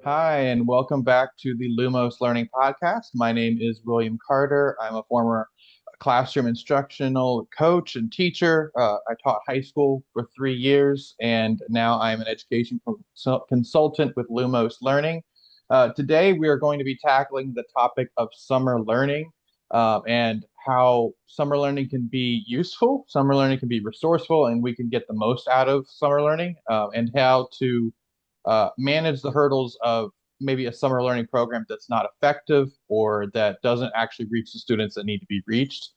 Hi, and welcome back to the Lumos Learning Podcast. My name is William Carter. I'm a former classroom instructional coach and teacher. I taught high school for 3 years, and now I'm an education consultant with Lumos Learning. Today, we are going to be tackling the topic of summer learning and how summer learning can be useful, summer learning can be resourceful, and we can get the most out of summer learning, and how to manage the hurdles of maybe a summer learning program that's not effective or that doesn't actually reach the students that need to be reached.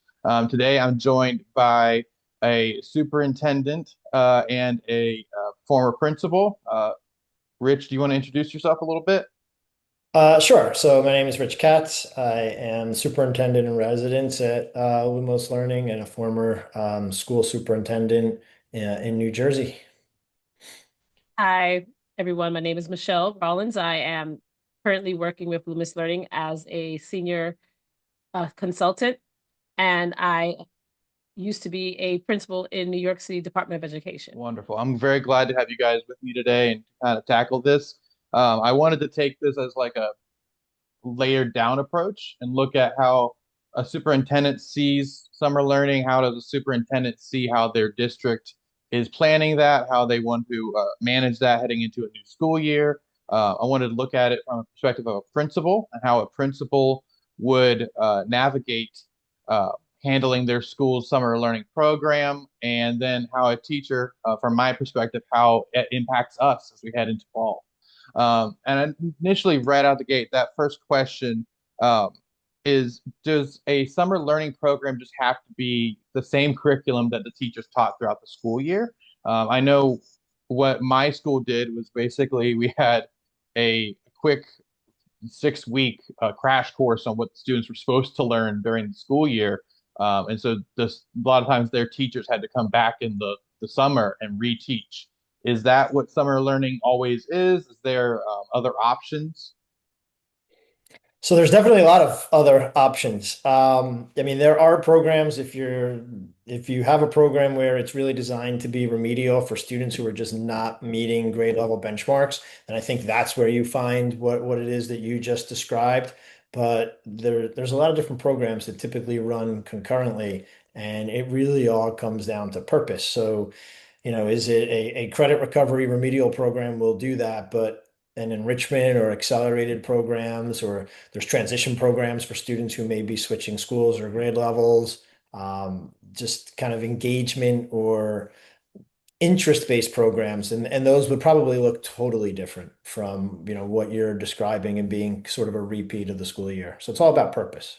Today, I'm joined by a superintendent and a former principal. Rich, do you want to introduce yourself a little bit? Sure. So my name is Rich Katz. I am superintendent in residence at Lumos Learning and a former school superintendent in New Jersey. Hi, everyone. My name is Michele Rawlins. I am currently working with Lumos Learning as a senior consultant, and I used to be a principal in New York City Department of Education. Wonderful. I'm very glad to have you guys with me today and kind of tackle this. I wanted to take this as like a layered down approach and look at how a superintendent sees summer learning. How does a superintendent see how their district is planning that, how they want to manage that heading into a new school year? I wanted to look at it from a perspective of a principal and how a principal would navigate uh, handling their school's summer learning program, and then how a teacher, from my perspective, how it impacts us as we head into fall. And initially, right out the gate, that first question um, is, does a summer learning program just have to be the same curriculum that the teachers taught throughout the school year? I know what my school did was basically we had a quick 6 week crash course on what the students were supposed to learn during the school year. And so this, a lot of times their teachers had to come back in the summer and reteach. Is that what summer learning always is? Is there other options? So there's definitely a lot of other options. I mean, there are programs if you have a program where it's really designed to be remedial for students who are just not meeting grade level benchmarks, and I think that's where you find what it is that you just described. But there's a lot of different programs that typically run concurrently, and it really all comes down to purpose. So, is it a credit recovery remedial program will do that, but an enrichment or accelerated programs, or there's transition programs for students who may be switching schools or grade levels, just kind of engagement or interest-based programs, and those would probably look totally different from, what you're describing and being sort of a repeat of the school year. So it's all about purpose.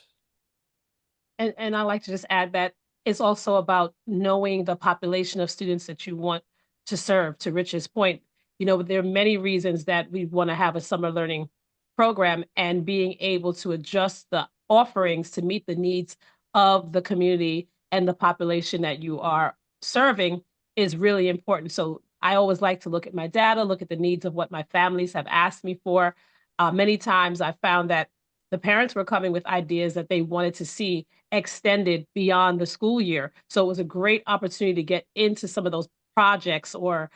And I like to just add that it's also about knowing the population of students that you want to serve. To Rich's point, there are many reasons that we want to have a summer learning program, and being able to adjust the offerings to meet the needs of the community and the population that you are serving is really important. So I always like to look at my data, look at the needs of what my families have asked me for. Many times I found that the parents were coming with ideas that they wanted to see extended beyond the school year. So it was a great opportunity to get into some of those projects or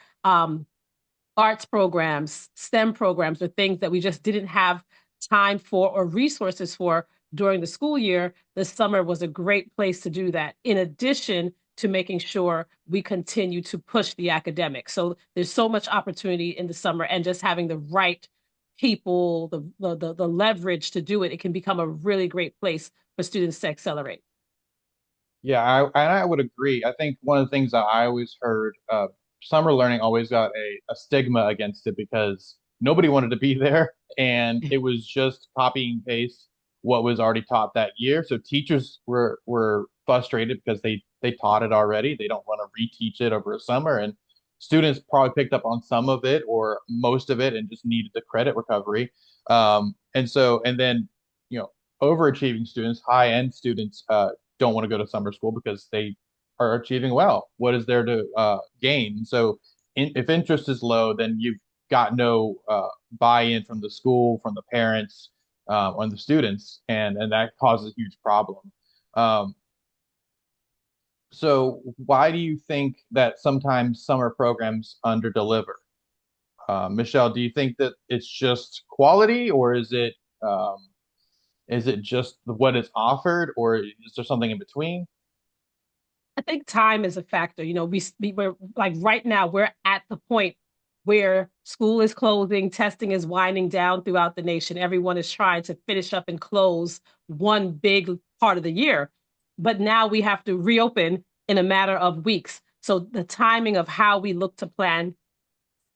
arts programs, STEM programs, or things that we just didn't have time for or resources for during the school year. The summer was a great place to do that, in addition to making sure we continue to push the academics. So there's so much opportunity in the summer, and just having the right people, the leverage to do it, it can become a really great place for students to accelerate. Yeah, I would agree. I think one of the things that I always heard, summer learning always got a stigma against it because nobody wanted to be there, and it was just copy and paste what was already taught that year. So teachers were frustrated because they taught it already. They don't want to reteach it over a summer, and students probably picked up on some of it or most of it and just needed the credit recovery. And then overachieving students, high end students, don't want to go to summer school because they are achieving well. What is there to gain? So if interest is low, then you've got no buy-in from the school, from the parents, on the students, and that causes a huge problem. Um, so why do you think that sometimes summer programs underdeliver? Michelle, do you think that it's just quality, or is it just what is offered, or is there something in between? I think time is a factor. We're like right now, we're at the point where school is closing, testing is winding down throughout the nation. Everyone is trying to finish up and close one big part of the year. But now we have to reopen in a matter of weeks. So the timing of how we look to plan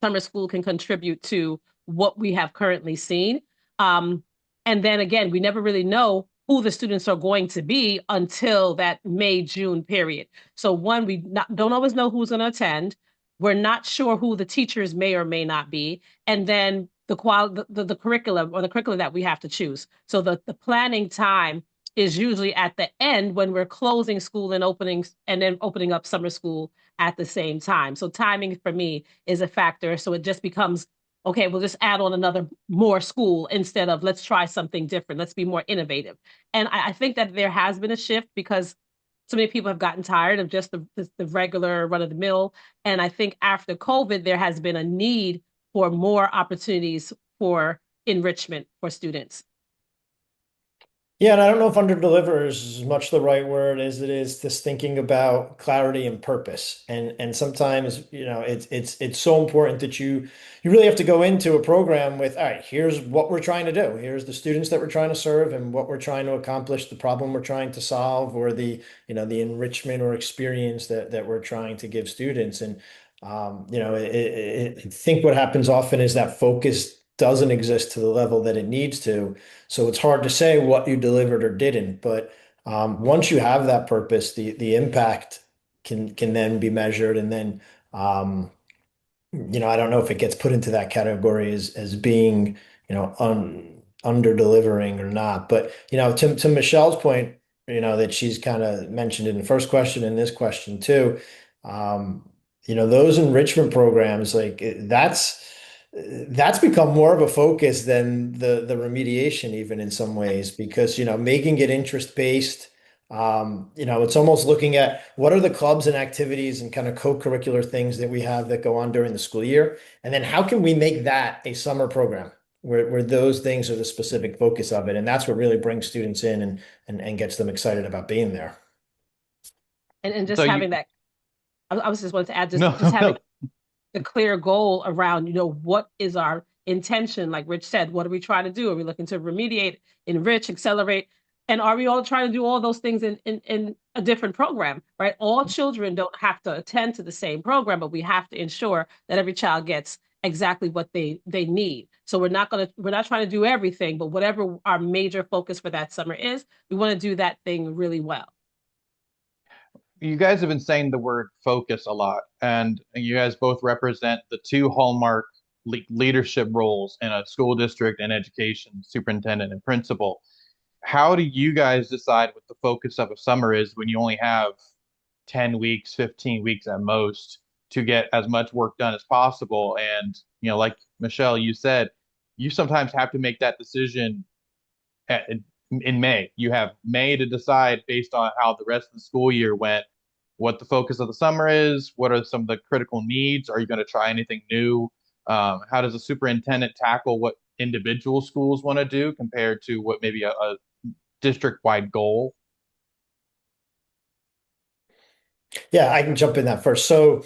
summer school can contribute to what we have currently seen. Um, and then again, we never really know who the students are going to be until that May, June period. So one, don't always know who's going to attend. We're not sure who the teachers may or may not be. And then the curriculum or the curriculum that we have to choose. So the planning time is usually at the end when we're closing school and opening up summer school at the same time. So timing for me is a factor. So it just becomes, okay, we'll just add on another more school instead of let's try something different. Let's be more innovative. And I think that there has been a shift because so many people have gotten tired of just the regular run of the mill. And I think after COVID, there has been a need for more opportunities for enrichment for students. Yeah, and I don't know if under-deliver is as much the right word as it is this thinking about clarity and purpose. And sometimes, it's so important that you really have to go into a program with, all right, here's what we're trying to do. Here's the students that we're trying to serve and what we're trying to accomplish, the problem we're trying to solve, or the enrichment or experience that we're trying to give students. And I think what happens often is that focus doesn't exist to the level that it needs to. So it's hard to say what you delivered or didn't. But once you have that purpose, the impact can then be measured. And then I don't know if it gets put into that category as being under delivering or not. But to Michelle's point, that she's kind of mentioned in the first question and this question too. Those enrichment programs, like that's become more of a focus than the remediation even in some ways, because making it interest based, it's almost looking at what are the clubs and activities and kind of co-curricular things that we have that go on during the school year, and then how can we make that a summer program where those things are the specific focus of it, and that's what really brings students in and gets them excited about being there. And So just you having that, I was just wanting to add, just no just having no the clear goal around, what is our intention? Like Rich said, what are we trying to do? Are we looking to remediate, enrich, accelerate? And are we all trying to do all those things in a different program, right? All children don't have to attend to the same program, but we have to ensure that every child gets exactly what they need. So we're not trying to do everything, but whatever our major focus for that summer is, we want to do that thing really well. You guys have been saying the word focus a lot, and you guys both represent the two hallmark leadership roles in a school district and education, superintendent and principal. How do you guys decide what the focus of a summer is when you only have 10 weeks, 15 weeks at most to get as much work done as possible? And, like Michelle, you said, you sometimes have to make that decision at, in May. You have May to decide based on how the rest of the school year went, what the focus of the summer is, what are some of the critical needs, are you going to try anything new? How does the superintendent tackle what individual schools want to do compared to what maybe a district-wide goal? Yeah, I can jump in that first. So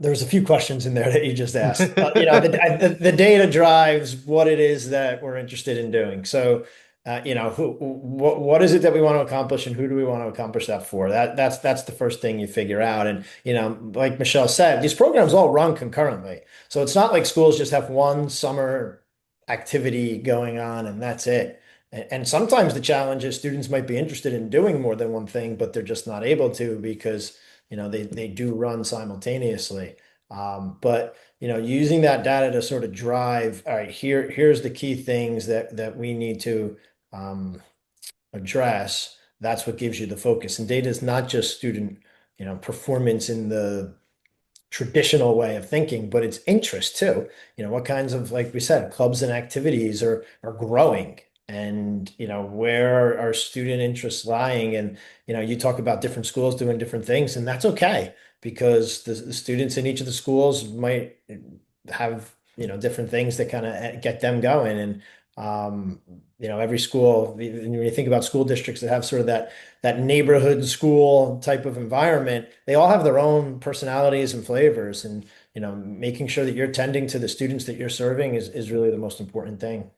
there's a few questions in there that you just asked. The data drives what it is that we're interested in doing. So, what is it that we want to accomplish, and who do we want to accomplish that for? That's the first thing you figure out. And like Michelle said, these programs all run concurrently. So it's not like schools just have one summer activity going on and that's it. And sometimes the challenge is students might be interested in doing more than one thing, but they're just not able to because they do run simultaneously. But using that data to sort of drive, all right, here's the key things that we need to address. That's what gives you the focus. And data is not just student, performance in the traditional way of thinking, but it's interest too. What kinds of, like we said, clubs and activities are growing, and where are student interests lying? And you talk about different schools doing different things, and that's okay because the students in each of the schools might have, different things that kind of get them going. And, every school, when you think about school districts that have sort of that neighborhood school type of environment, they all have their own personalities and flavors. And, making sure that you're tending to the students that you're serving is really the most important thing.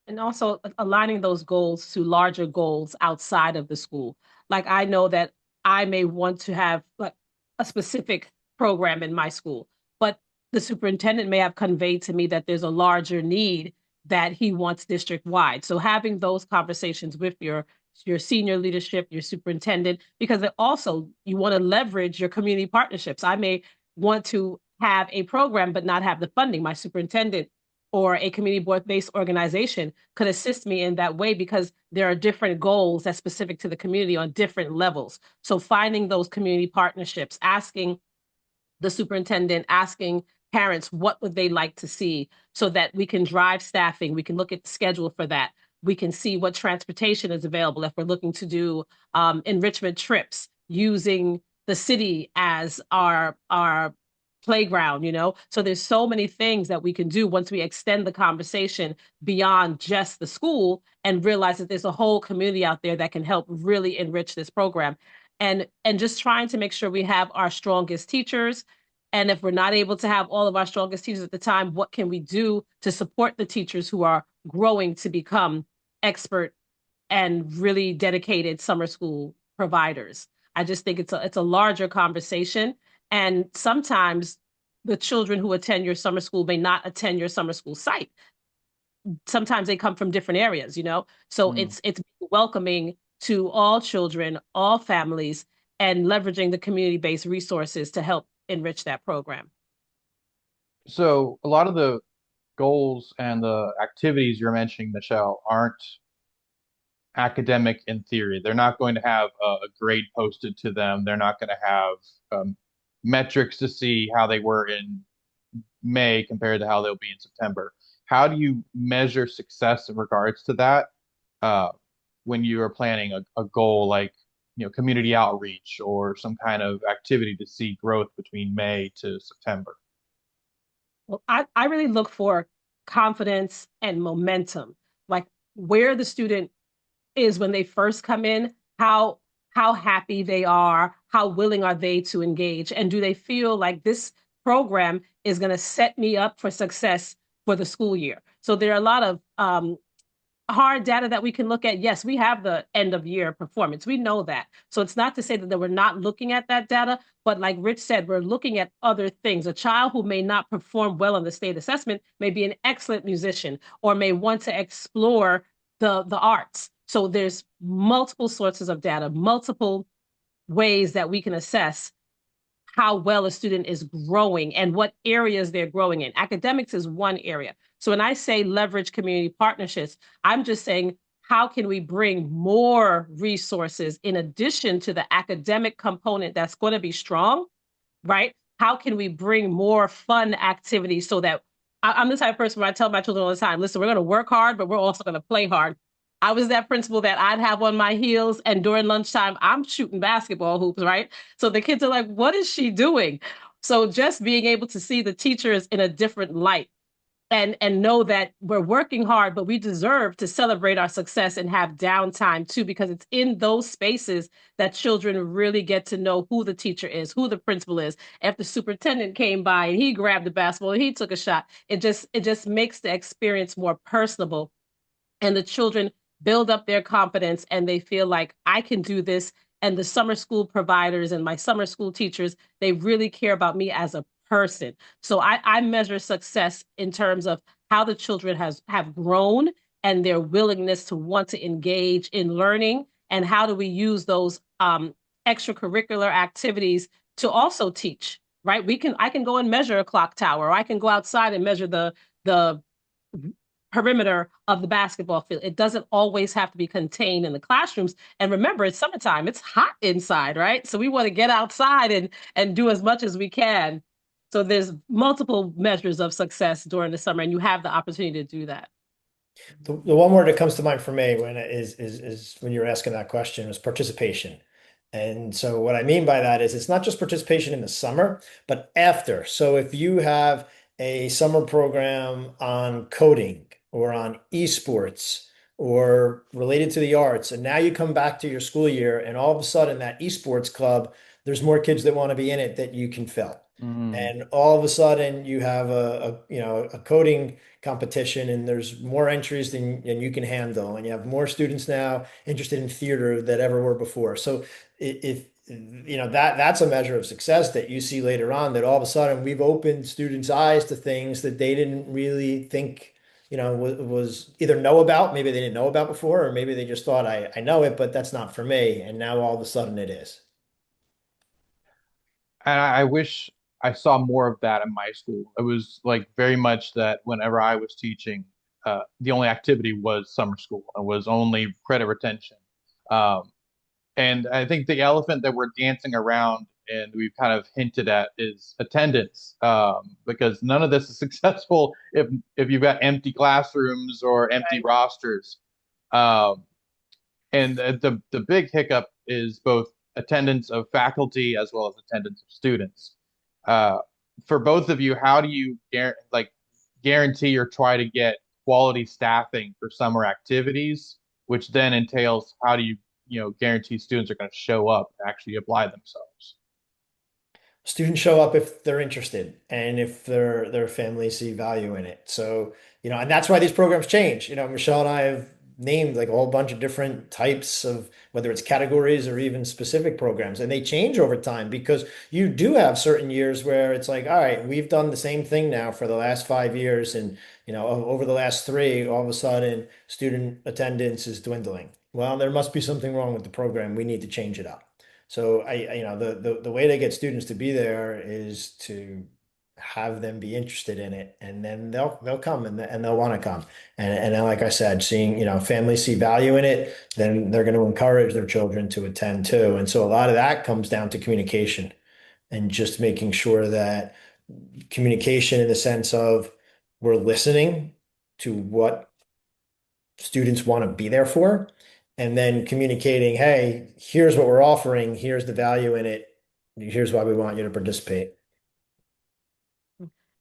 And also aligning those goals to larger goals outside of the school. Like I know that I may want to have like a specific program in my school, but the superintendent may have conveyed to me that there's a larger need that he wants district wide. So having those conversations with your senior leadership, your superintendent, because it also you want to leverage your community partnerships. I may want to have a program but not have the funding. My superintendent or a community board based organization could assist me in that way because there are different goals that's specific to the community on different levels. So finding those community partnerships, asking the superintendent, asking parents what would they like to see so that we can drive staffing, we can look at the schedule for that. We can see what transportation is available if we're looking to do enrichment trips using the city as our playground, so there's so many things that we can do once we extend the conversation beyond just the school and realize that there's a whole community out there that can help really enrich this program. And just trying to make sure we have our strongest teachers, and if we're not able to have all of our strongest teachers at the time, what can we do to support the teachers who are growing to become expert and really dedicated summer school providers? I just think it's a larger conversation. And sometimes the children who attend your summer school may not attend your summer school site. Sometimes they come from different areas. So Mm. it's welcoming to all children, all families, and leveraging the community-based resources to help enrich that program. So a lot of the goals and the activities you're mentioning, Michelle, aren't academic in theory. They're not going to have a grade posted to them. They're not going to have metrics to see how they were in May compared to how they'll be in September. How do you measure success in regards to that uh, when you are planning a goal like community outreach or some kind of activity to see growth between May to September? Well, I really look for confidence and momentum, like where the student is when they first come in, how happy they are, how willing are they to engage, and do they feel like this program is going to set me up for success for the school year? So there are a lot of hard data that we can look at. Yes, we have the end of year performance. We know that. So it's not to say that we're not looking at that data, but like Rich said, we're looking at other things. A child who may not perform well on the state assessment may be an excellent musician or may want to explore the arts. So there's multiple sources of data, multiple ways that we can assess how well a student is growing and what areas they're growing in. Academics is one area. So when I say leverage community partnerships, I'm just saying, how can we bring more resources in addition to the academic component that's going to be strong, right? How can we bring more fun activities so that I'm the type of person where I tell my children all the time, listen, we're going to work hard, but we're also going to play hard. I was that principal that I'd have on my heels, and during lunchtime, I'm shooting basketball hoops, right? So the kids are like, what is she doing? So just being able to see the teachers in a different light and know that we're working hard, but we deserve to celebrate our success and have downtime too, because it's in those spaces that children really get to know who the teacher is, who the principal is. If the superintendent came by and he grabbed the basketball and he took a shot, it just makes the experience more personable, and the children build up their confidence and they feel like I can do this. And the summer school providers and my summer school teachers, they really care about me as a person. So I measure success in terms of how the children have grown and their willingness to want to engage in learning, and how do we use those extracurricular activities to also teach, right? I can go and measure a clock tower, or I can go outside and measure the perimeter of the basketball field. It doesn't always have to be contained in the classrooms. And remember, it's summertime, it's hot inside, right? So we want to get outside and do as much as we can. So there's multiple measures of success during the summer, and you have the opportunity to do that. The one word that comes to mind for me when is when you're asking that question is participation. And so what I mean by that is it's not just participation in the summer, but after. So if you have a summer program on coding or on esports or related to the arts, and now you come back to your school year and all of a sudden that esports club, there's more kids that want to be in it that you can fill. Mm. And all of a sudden you have a coding competition and there's more entries than you can handle. And you have more students now interested in theater than ever were before. So if that's a measure of success that you see later on, that all of a sudden we've opened students' eyes to things that they didn't really think was either know about, maybe they didn't know about before, or maybe they just thought I know it, but that's not for me, and now all of a sudden it is. And I wish I saw more of that in my school. It was like very much that whenever I was teaching, the only activity was summer school. It was only credit retention. Um, and I think the elephant that we're dancing around and we've kind of hinted at is attendance, because none of this is successful if you've got empty classrooms or empty rosters. Um, and the big hiccup is both attendance of faculty as well as attendance of students. Uh, for both of you, how do you guarantee or try to get quality staffing for summer activities, which then entails how do you guarantee students are going to show up and actually apply themselves? Students show up if they're interested and if their families see value in it. So, and that's why these programs change. Michelle and I have named like a whole bunch of different types of whether it's categories or even specific programs, and they change over time because you do have certain years where it's like, all right, we've done the same thing now for the last 5 years, and over the last three, all of a sudden student attendance is dwindling. Well, there must be something wrong with the program. We need to change it up. So the way to get students to be there is to have them be interested in it, and then they'll come and they'll want to come. And then, like I said, seeing, families see value in it, then they're going to encourage their children to attend too. And so a lot of that comes down to communication and just making sure that communication in the sense of we're listening to what students want to be there for, and then communicating, hey, here's what we're offering, here's the value in it, here's why we want you to participate.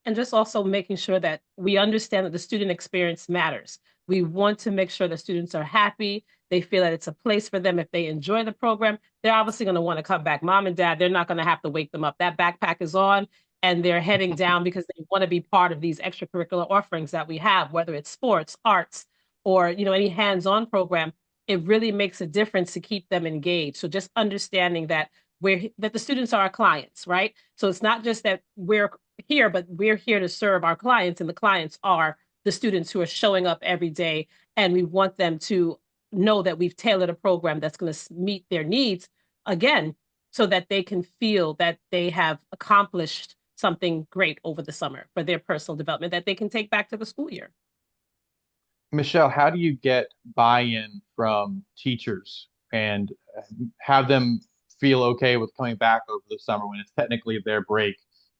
And just also making sure that we understand that the student experience matters. We want to make sure that students are happy. They feel that it's a place for them. If they enjoy the program, they're obviously going to want to come back. Mom and dad, they're not going to have to wake them up. That backpack is on and they're heading down because they want to be part of these extracurricular offerings that we have, whether it's sports, arts, or any hands-on program. It really makes a difference to keep them engaged. So just understanding that the students are our clients, right? So it's not just that we're here, but we're here to serve our clients, and the clients are the students who are showing up every day. And we want them to know that we've tailored a program that's going to meet their needs again, so that they can feel that they have accomplished something great over the summer for their personal development that they can take back to the school year. Michelle, how do you get buy-in from teachers and have them feel okay with coming back over the summer when it's technically their break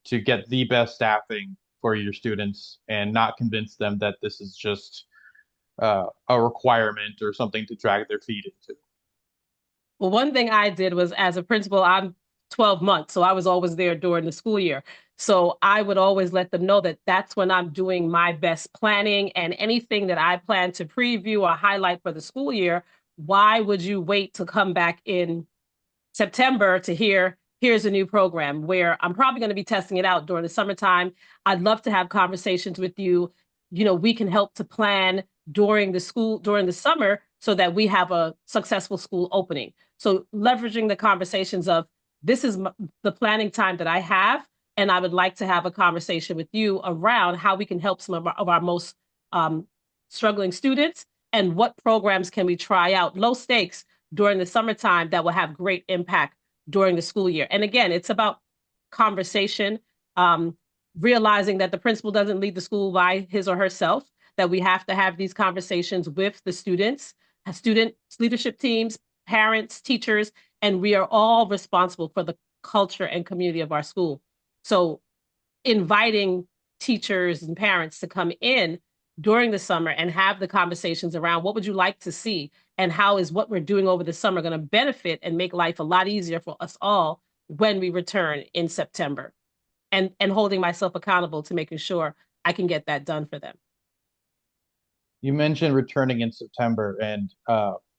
to get the best staffing for your students and not convince them that this is just a requirement or something to drag their feet into? Well, one thing I did was, as a principal, I'm 12 months, so I was always there during the school year. So I would always let them know that that's when I'm doing my best planning, and anything that I plan to preview or highlight for the school year, why would you wait to come back in September to here's a new program where I'm probably going to be testing it out during the summertime. I'd love to have conversations with you. We can help to plan during the summer so that we have a successful school opening. So leveraging the conversations of, this is the planning time that I have, and I would like to have a conversation with you around how we can help some of our most struggling students, and what programs can we try out, low stakes, during the summertime that will have great impact during the school year. And again, it's about conversation, realizing that the principal doesn't lead the school by his or herself, that we have to have these conversations with the students, student leadership teams, parents, teachers, and we are all responsible for the culture and community of our school. So inviting teachers and parents to come in during the summer and have the conversations around what would you like to see and how is what we're doing over the summer going to benefit and make life a lot easier for us all when we return in September, and holding myself accountable to making sure I can get that done for them. You mentioned returning in September, and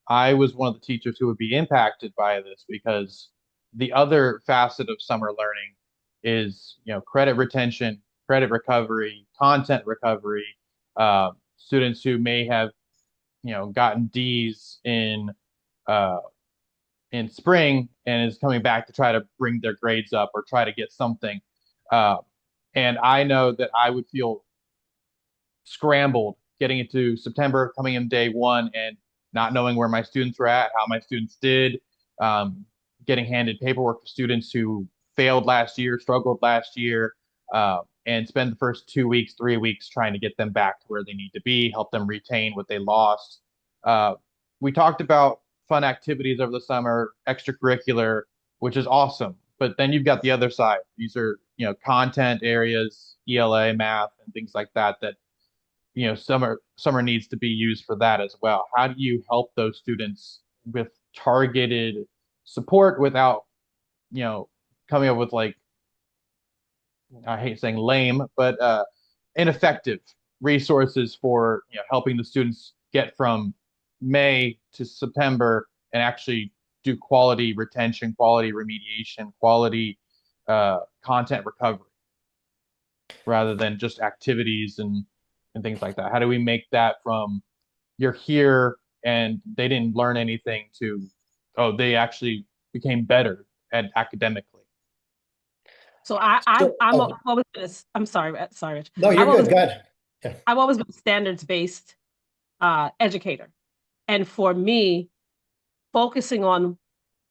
I was one of the teachers who would be impacted by this because the other facet of summer learning is, credit retention, credit recovery, content recovery. Students who may have, gotten D's uh, in spring and is coming back to try to bring their grades up or try to get something. Uh, and I know that I would feel scrambled getting into September, coming in day one and not knowing where my students were at, how my students did, getting handed paperwork for students who failed last year, struggled last year, and spend the first 2 weeks, 3 weeks trying to get them back to where they need to be, help them retain what they lost. We talked about fun activities over the summer, extracurricular, which is awesome. But then you've got the other side. These are, content areas, ELA, math, and things like that that summer needs to be used for that as well. How do you help those students with targeted support without, coming up with, like, I hate saying lame, but ineffective resources for, helping the students get from May to September and actually do quality retention, quality remediation, quality content recovery rather than just activities and things like that? How do we make that from you're here and they didn't learn anything to, oh, they actually became better at academically? So I'm Oh, always I'm sorry, Rich. no, you're good. Go ahead. Yeah. I've always been a standards-based educator. And for me, focusing on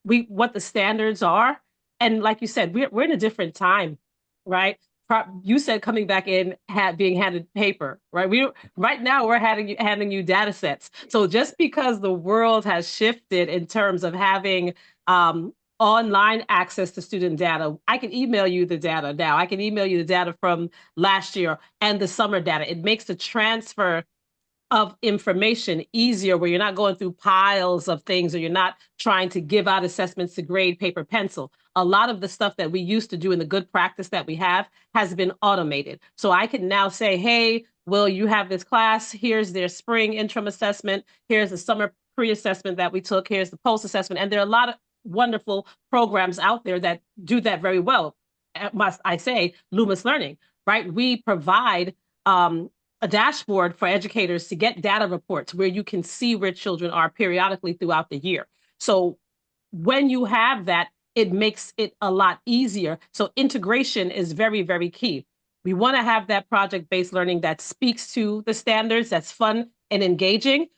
what the standards are, and like you said, we're in a different time, right? You said coming back in being handed paper, right? Right now we're handing you data sets. So just because the world has shifted in terms of having online access to student data, I can email you the data now. I can email you the data from last year and the summer data. It makes the transfer of information easier, where you're not going through piles of things or you're not trying to give out assessments to grade paper pencil. A lot of the stuff that we used to do in the good practice that we have has been automated. So I can now say, hey, Will, you have this class. Here's their spring interim assessment. Here's the summer pre-assessment that we took. Here's the post-assessment. And there are a lot of wonderful programs out there that do that very well. Must I say, Lumos Learning, right? We provide a dashboard for educators to get data reports where you can see where children are periodically throughout the year. So when you have that, it makes it a lot easier. So integration is very, very key. We want to have that project-based learning that speaks to the standards, that's fun and engaging.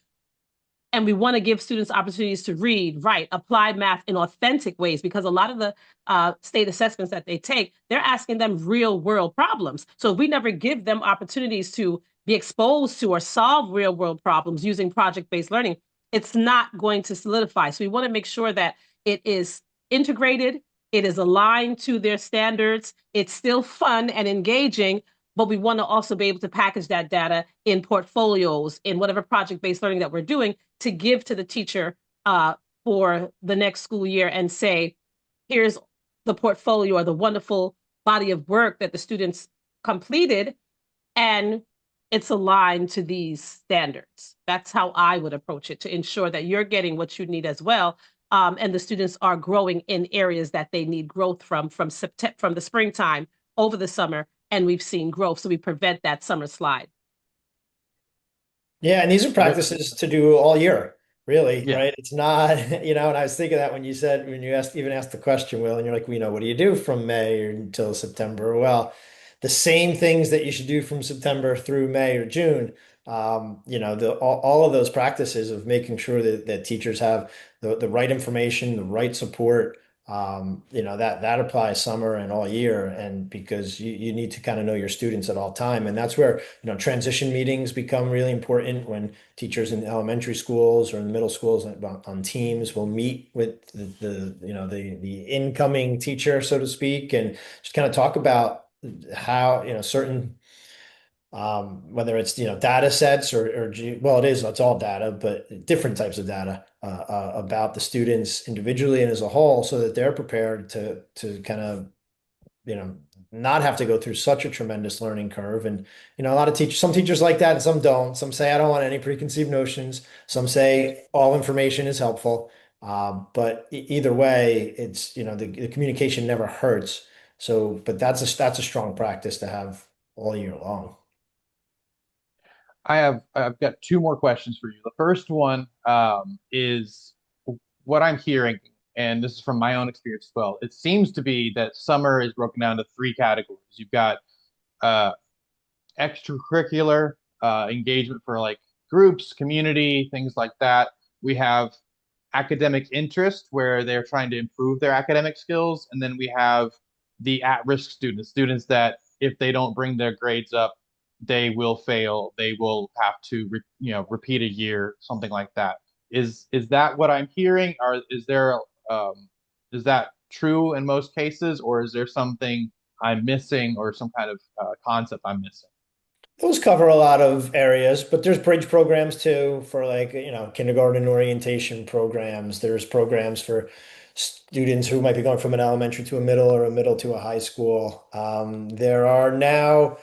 And we want to give students opportunities to read, write, apply math in authentic ways, because a lot of the state assessments that they take, they're asking them real world problems. So if we never give them opportunities to be exposed to or solve real world problems using project-based learning, it's not going to solidify. So we want to make sure that it is integrated, it is aligned to their standards, it's still fun and engaging, but we want to also be able to package that data in portfolios, in whatever project-based learning that we're doing, to give to the teacher for the next school year and say, here's the portfolio or the wonderful body of work that the students completed, and it's aligned to these standards. That's how I would approach it, to ensure that you're getting what you need as well. And the students are growing in areas that they need growth from the springtime over the summer, and we've seen growth, so we prevent that summer slide. Yeah, and these are practices to do all year, really, Yeah. right? It's not, and I was thinking that when you asked the question, Will, and you're like, what do you do from May until September? Well, the same things that you should do from September through May or June. All of those practices of making sure that teachers have the right information, the right support, that applies summer and all year. And because you need to kind of know your students at all time. And that's where, transition meetings become really important, when teachers in elementary schools or in the middle schools on teams will meet with the incoming teacher, so to speak, and just kind of talk about how, certain whether it's, data sets well, it's all data, but different types of data about the students individually and as a whole, so that they're prepared to kind of, you know, not have to go through such a tremendous learning curve. And, a lot of teachers, some teachers like that and some don't. Some say, I don't want any preconceived notions. Some say all information is helpful. But either way, it's, the communication never hurts. So, but that's a strong practice to have all year long. I've got two more questions for you. The first one is what I'm hearing, and this is from my own experience as well. It seems to be that summer is broken down to three categories. You've got uh, extracurricular engagement for like groups, community, things like that. We have academic interest where they're trying to improve their academic skills. And then we have the at-risk students, students that if they don't bring their grades up, they will fail. They will have to, repeat a year, something like that. Is that what I'm hearing, or is that true in most cases, or is there something I'm missing, or some kind of concept I'm missing? Those cover a lot of areas, but there's bridge programs too for, like, kindergarten orientation programs. There's programs for students who might be going from an elementary to a middle or a middle to a high school. There are now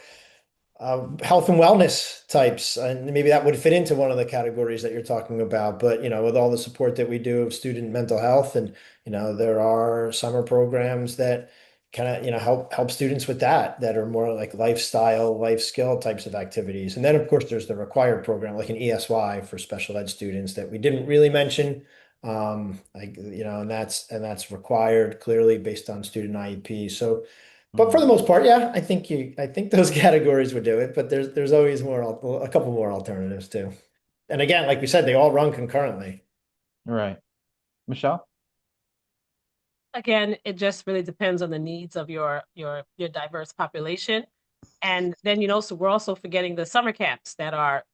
health and wellness types, and maybe that would fit into one of the categories that you're talking about. But with all the support that we do of student mental health, and there are summer programs that kind of help students with that are more like lifestyle, life skill types of activities. And then of course there's the required program like an ESY for special ed students that we didn't really mention. Like, and that's required clearly based on student IEP. So but for Mhm. the most part, yeah, I think those categories would do it, but there's always a couple more alternatives too. And again, like we said, they all run concurrently. Right. Michelle? Again, it just really depends on the needs of your diverse population. And then, so we're also forgetting the summer camps that are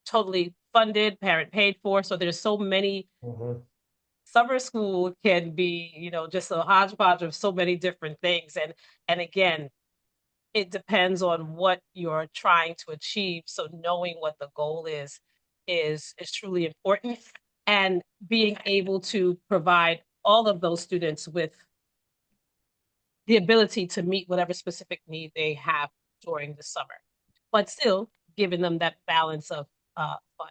totally funded, parent paid for. So there's so many. Mhm. Summer school can be, just a hodgepodge of so many different things. And again, it depends on what you're trying to achieve. So knowing what the goal is truly important, and being able to provide all of those students with the ability to meet whatever specific need they have during the summer, but still giving them that balance of fun.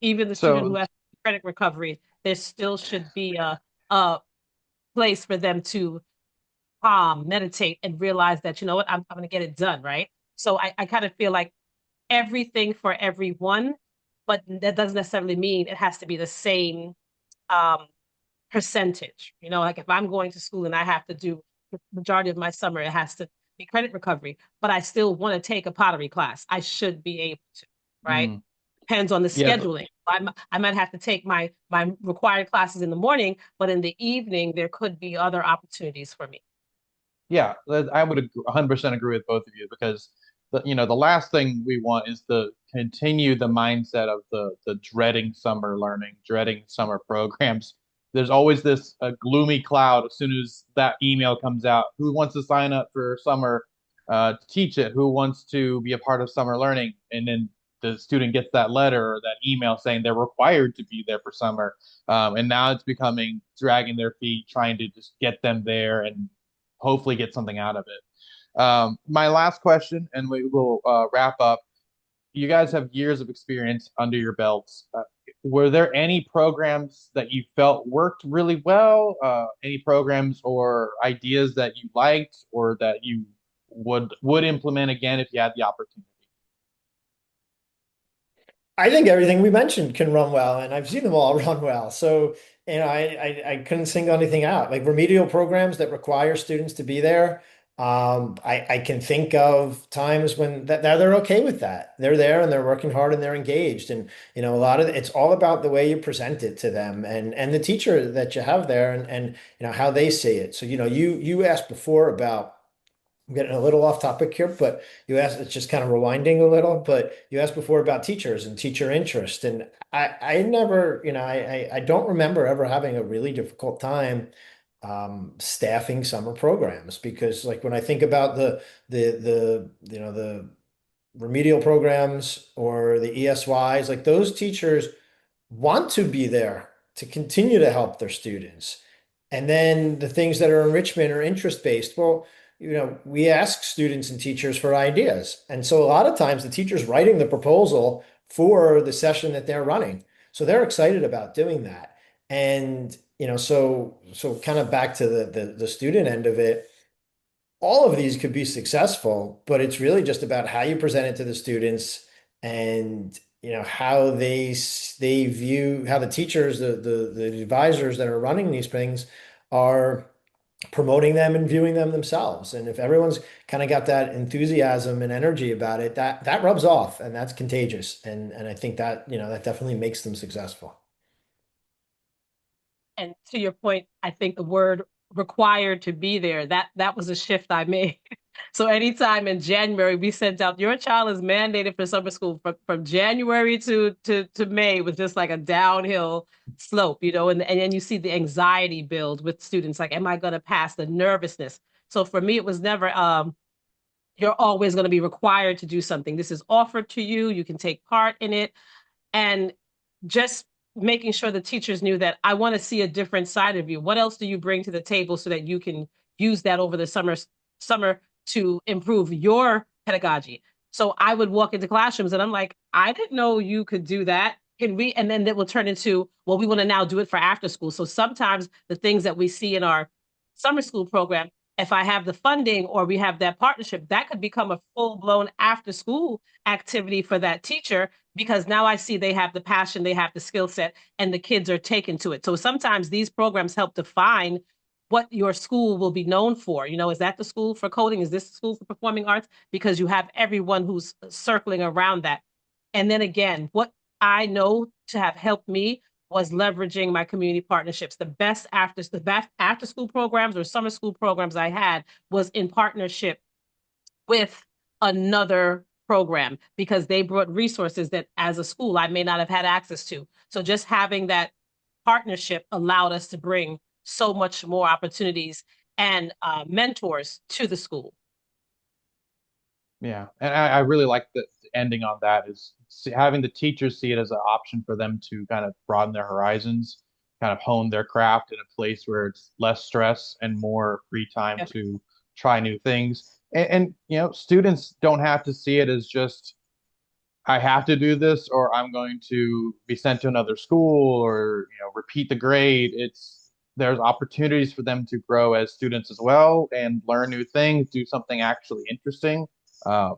Even the student who So has credit recovery, there still should be a place for them to calm, meditate, and realize that, I'm going to get it done, right? So I kind of feel like everything for everyone, but that doesn't necessarily mean it has to be the same um, percentage. Like if I'm going to school and I have to do the majority of my summer, it has to be credit recovery, but I still want to take a pottery class. I should be able to, right? mm, Depends on the yeah, scheduling. I might have to take my required classes in the morning, but in the evening there could be other opportunities for me. yeah, I would 100% agree with both of you because the last thing we want is to continue the mindset of the dreading summer learning, dreading summer programs. There's always this gloomy cloud as soon as that email comes out. Who wants to sign up for summer to teach it? Who wants to be a part of summer learning? And then the student gets that letter or that email saying they're required to be there for summer. And now it's becoming dragging their feet, trying to just get them there and hopefully get something out of it. My last question, and we will wrap up. You guys have years of experience under your belts. Were there any programs that you felt worked really well? Any programs or ideas that you liked or that you would implement again if you had the opportunity? I think everything we mentioned can run well, and I've seen them all run well. So, I couldn't single anything out. Like remedial programs that require students to be there. I can think of times when that they're okay with that. They're there and they're working hard and they're engaged. And a lot of it's all about the way you present it to them and the teacher that you have there, and how they see it. So, you asked before about. I'm getting a little off topic here, but you asked, it's just kind of rewinding a little, but you asked before about teachers and teacher interest. And I never, I don't remember ever having a really difficult time staffing summer programs, because like when I think about the remedial programs or the ESYs, like those teachers want to be there to continue to help their students. And then the things that are enrichment or interest-based, well, we ask students and teachers for ideas. And so a lot of times the teacher's writing the proposal for the session that they're running. So they're excited about doing that. And, so kind of back to the student end of it, all of these could be successful, but it's really just about how you present it to the students and how they view how the teachers, the advisors that are running these things are promoting them and viewing them themselves. And if everyone's kind of got that enthusiasm and energy about it, that rubs off and that's contagious. And I think that, that definitely makes them successful. And to your point, I think the word required to be there, that was a shift I made. So anytime in January we sent out your child is mandated for summer school from January to May was just like a downhill slope, and then you see the anxiety build with students like, am I gonna pass, the nervousness. So for me, it was never you're always going to be required to do something. This is offered to you, you can take part in it. And just making sure the teachers knew that I want to see a different side of you. What else do you bring to the table so that you can use that over the summer to improve your pedagogy? So I would walk into classrooms and I'm like, I didn't know you could do that. Can we? And then that will turn into, well, we want to now do it for after school. So sometimes the things that we see in our summer school program, if I have the funding or we have that partnership, that could become a full-blown after school activity for that teacher, because now I see they have the passion, they have the skill set, and the kids are taken to it. So sometimes these programs help define what your school will be known for. Is that the school for coding? Is this the school for performing arts? Because you have everyone who's circling around that. And then again, what I know to have helped me was leveraging my community partnerships. The best after school programs or summer school programs I had was in partnership with another program, because they brought resources that as a school I may not have had access to. So just having that partnership allowed us to bring so much more opportunities and mentors to the school. Yeah, and I really like the ending on that is having the teachers see it as an option for them to kind of broaden their horizons, kind of hone their craft in a place where it's less stress and more free time Yeah. to try new things. And students don't have to see it as just I have to do this or I'm going to be sent to another school or repeat the grade. There's opportunities for them to grow as students as well and learn new things, do something actually interesting. Um,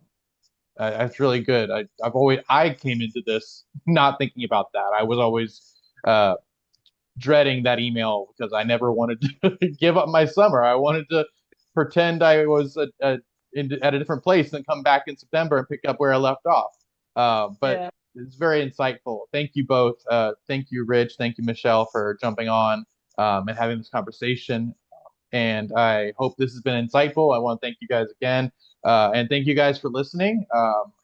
that's really good. I came into this not thinking about that. I was always dreading that email because I never wanted to give up my summer. I wanted to pretend I was at a different place and come back in September and pick up where I left off. But Yeah. it's very insightful. Thank you both. Thank you, Rich. Thank you, Michelle, for jumping on and having this conversation. And I hope this has been insightful. I want to thank you guys again. And thank you guys for listening.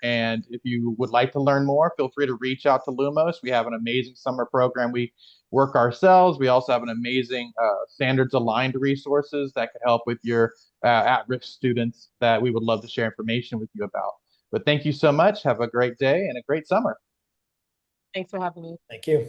And if you would like to learn more, feel free to reach out to Lumos. We have an amazing summer program we work ourselves. We also have an amazing standards aligned resources that could help with your at-risk students that we would love to share information with you about. But thank you so much. Have a great day and a great summer. Thanks for having me. Thank you.